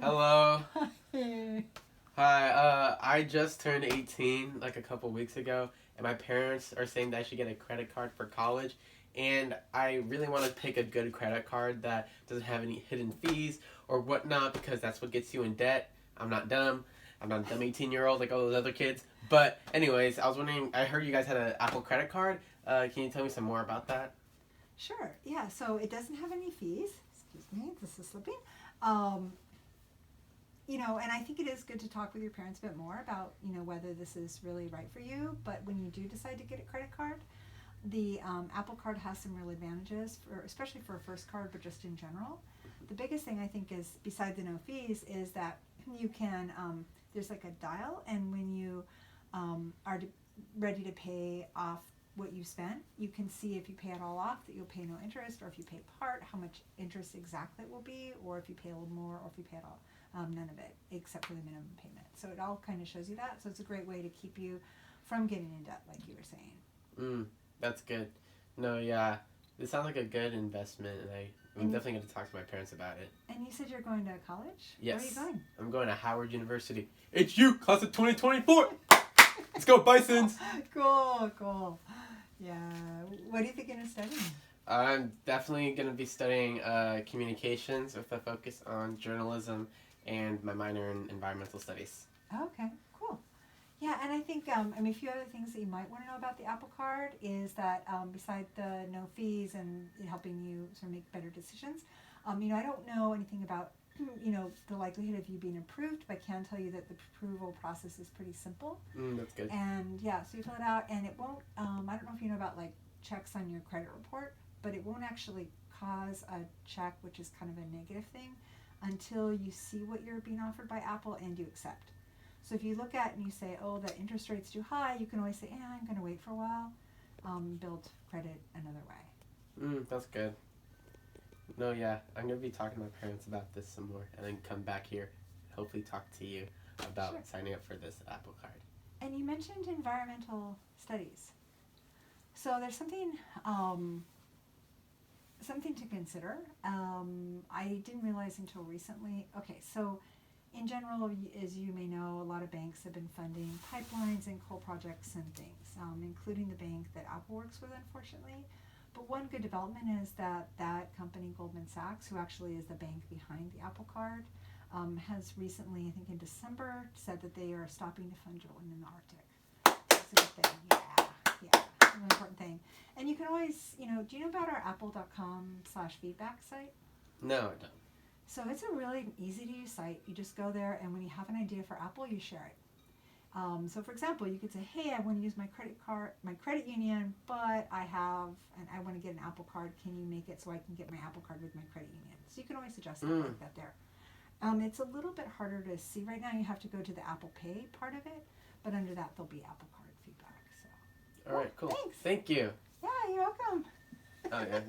Hello. Hey. Hi. I just turned 18 like a couple weeks ago, and my parents are saying that I should get a credit card for college. And I really want to pick a good credit card that doesn't have any hidden fees or whatnot, because that's what gets you in debt. I'm not dumb. I'm not a dumb 18-year-old like all those other kids. But anyways, I was wondering, I heard you guys had an Apple credit card. Can you tell me some more about that? Sure. Yeah. So it doesn't have any fees. Excuse me. This is slipping. Um, and I think it is good to talk with your parents a bit more about, whether this is really right for you. But when you do decide to get a credit card, the Apple Card has some real advantages, especially for a first card, but just in general. The biggest thing I think is, beside the no fees, is that you can, there's like a dial, and when you ready to pay off what you spent, you can see if you pay it all off that you'll pay no interest, or if you pay part, how much interest exactly it will be, or if you pay a little more, or if you pay it all. None of it, except for the minimum payment. So it all kind of shows you that. So it's a great way to keep you from getting in debt, like you were saying. That's good. No, yeah. This sounds like a good investment, and I'm definitely going to talk to my parents about it. And you said you're going to college? Yes. Where are you going? I'm going to Howard University. HU, class of 2024! Let's go, Bisons! Cool. Yeah. What are you thinking of studying? I'm definitely going to be studying communications with a focus on journalism and my minor in environmental studies. Okay, cool. Yeah, and I think, a few other things that you might want to know about the Apple Card is that besides the no fees and it helping you sort of make better decisions, I don't know anything about, the likelihood of you being approved, but I can tell you that the approval process is pretty simple. That's good. And yeah, so you fill it out, and it won't, I don't know if you know about like checks on your credit report, but it won't actually cause a check, which is kind of a negative thing, until you see what you're being offered by Apple and you accept. So if you look at and you say, oh, the interest rate's too high, you can always say, I'm going to wait for a while, build credit another way. That's good. No, yeah, I'm going to be talking to my parents about this some more, and then come back here and hopefully talk to you about signing up for this Apple Card. And you mentioned environmental studies. So there's something to consider. I didn't realize until recently. Okay, so in general, as you may know, a lot of banks have been funding pipelines and coal projects and things, including the bank that Apple works with, unfortunately. But one good development is that company, Goldman Sachs, who actually is the bank behind the Apple Card, has recently, I think in December, said that they are stopping to fund drilling in the Arctic. That's a good thing. Yeah. An important thing. And you can always, do you know about our apple.com/feedback site? No, I don't. So it's a really easy to use site. You just go there, and when you have an idea for Apple, you share it. So for example, you could say, hey, I want to use my credit union, but I want to get an Apple Card. Can you make it so I can get my Apple Card with my credit union? So you can always adjust it like that there. It's a little bit harder to see right now. You have to go to the Apple Pay part of it, but under that there'll be Apple Card feedback. So. All right, cool. Thanks. Thank you. Yeah, you're welcome. Oh, yeah,